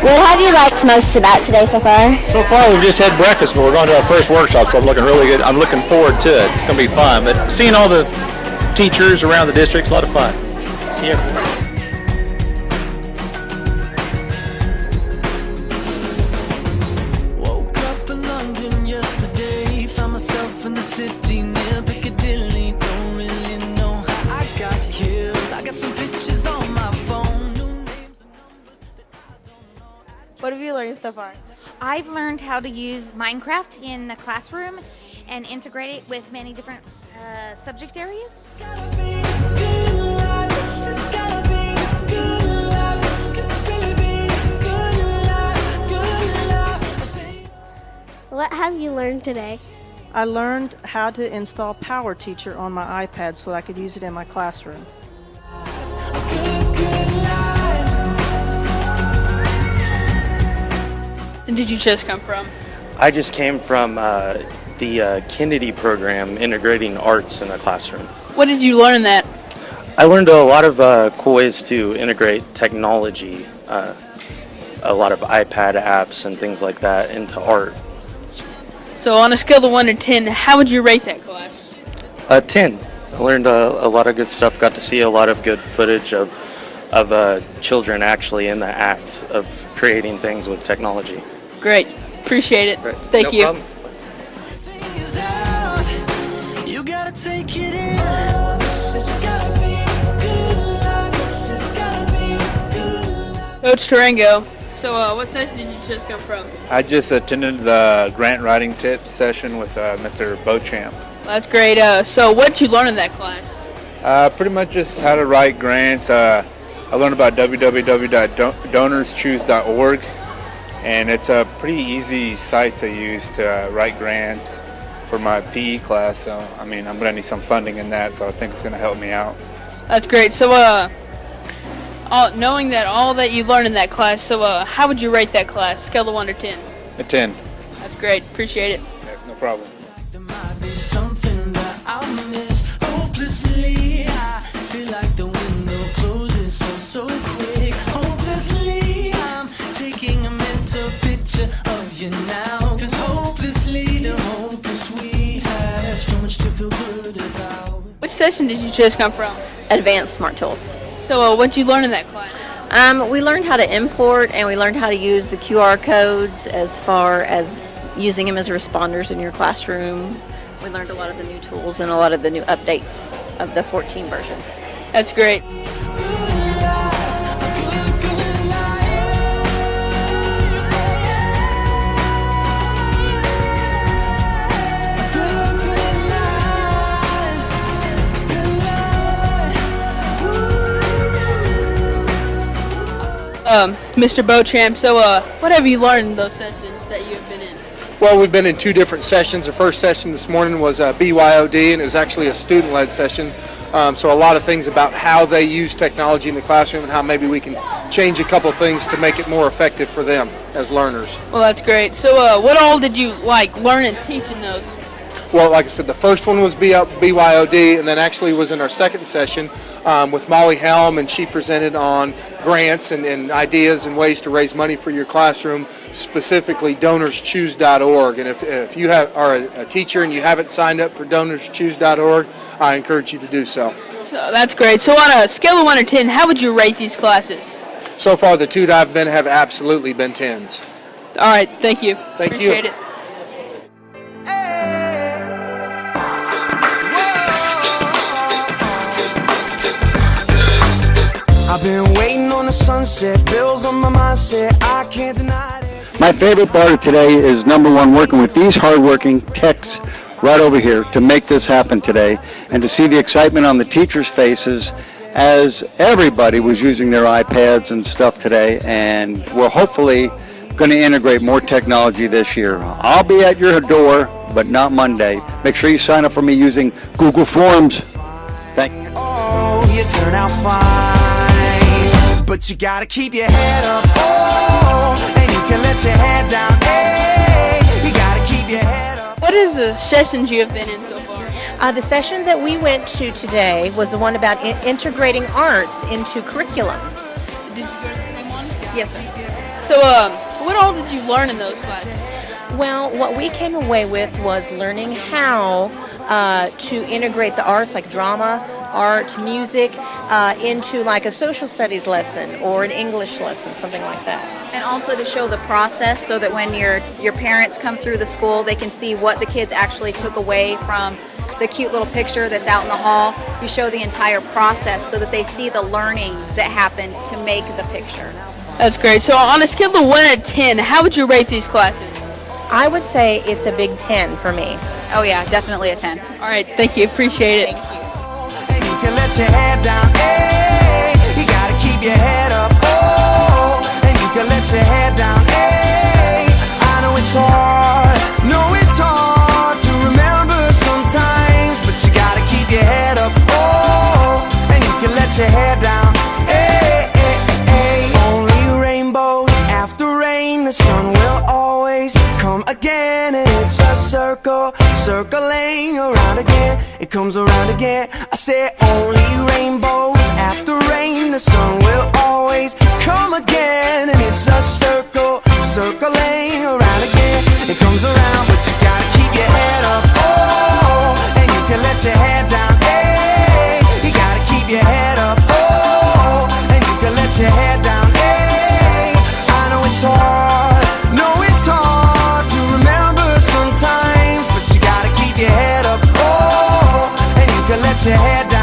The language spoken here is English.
What have you liked most about today so far? So far, we've just had breakfast, but we're going to our first workshop, so I'm looking really good. I'm looking forward to it. It's going to be fun. But seeing all the teachers around the district's a lot of fun. See everybody. Woke up in London yesterday, found myself in the city near Piccadilly. Don't really know how I got here. I got some pictures on my phone. What have you learned so far? I've learned how to use Minecraft in the classroom and integrate it with many different subject areas. What have you learned today? I learned how to install Power Teacher on my iPad so I could use it in my classroom. And did you just come from? I just came from the Kennedy program, integrating arts in the classroom. What did you learn in that? I learned a lot of cool ways to integrate technology, a lot of iPad apps and things like that into art. So on a scale of 1 to 10, how would you rate that class? 10. I learned a lot of good stuff, got to see a lot of good footage of children actually in the act of creating things with technology. Great. Appreciate it. Right. Thank No you. problem. You gotta take it in. Coach Tarango, so what session did you just come from? I just attended the grant writing tips session with Mr. Beauchamp. That's great. So what did you learn in that class? Pretty much just how to write grants. I learned about www.donorschoose.org, and it's a pretty easy site to use to write grants for my PE class. So, I mean, I'm going to need some funding in that, so I think it's going to help me out. That's great. So knowing that all that you learned in that class, so how would you rate that class, scale of 1 to 10? A 10. That's great. Appreciate it. Yeah, no problem. There might be something that I miss hopelessly. I feel like the window closes so quick. Hopelessly, I'm taking a mental picture of you now. 'Cause hopelessly, the hopeless we have so much to feel good about. Which session did you just come from? Advanced Smart Tools. So what did you learn in that class? We learned how to import, and we learned how to use the QR codes as far as using them as responders in your classroom. We learned a lot of the new tools and a lot of the new updates of the 14 version. That's great. Mr. Beauchamp, so what have you learned in those sessions that you have been in? Well, we've been in two different sessions. The first session this morning was BYOD, and it was actually a student-led session. So a lot of things about how they use technology in the classroom and how maybe we can change a couple things to make it more effective for them as learners. Well, that's great. So what all did you learn and teach in those? Well, like I said, the first one was BYOD, and then actually was in our second session with Molly Helm, and she presented on grants and ideas and ways to raise money for your classroom, specifically DonorsChoose.org. And if you are a teacher and you haven't signed up for DonorsChoose.org, I encourage you to do so. So that's great. So on a scale of 1 to 10, how would you rate these classes? So far, the two that I've been have absolutely been 10s. All right, thank you. Thank you. Appreciate it. I've been waiting on the sunset, bills on my mindset, I can't deny it. My favorite part of today is number one, working with these hardworking techs right over here to make this happen today, and to see the excitement on the teachers' faces as everybody was using their iPads and stuff today, and we're hopefully going to integrate more technology this year. I'll be at your door, but not Monday. Make sure you sign up for me using Google Forms. Thank you. Oh, you turn out fine, but you gotta keep your head up, oh, and you can let your head down, hey, you gotta keep your head up. What is the sessions you have been in so far? The session that we went to today was the one about integrating arts into curriculum. Did you go to the same one? Yes, sir. So, what all did you learn in those classes? Well, what we came away with was learning how to integrate the arts like drama, art, music into like a social studies lesson or an English lesson, something like that. And also to show the process so that when your parents come through the school, they can see what the kids actually took away from the cute little picture that's out in the hall. You show the entire process so that they see the learning that happened to make the picture. That's great. So on a scale of 1 to 10, how would you rate these classes? I would say it's a big 10 for me. Oh yeah, definitely a 10. All right, thank you. Appreciate it. And you can let your head down, hey. You gotta keep your head up, oh. And you can let your head down, hey. I know it's hard, to remember sometimes, but you gotta keep your head up, oh. And you can let your head down, hey, hey, hey. Only rainbows after rain, the sun will always come again, and it's a circle, circling around again. It comes around again. I say only rainbows after rain, the sun will always come again, and it's a circle, circling around again. It comes around, but you gotta keep your head up, oh, and you can let your head down, hey. You gotta keep your head up, oh, and you can let your head down, hey. I know it's hard, to remember sometimes, but you gotta keep your head up, oh, and you can let your head down.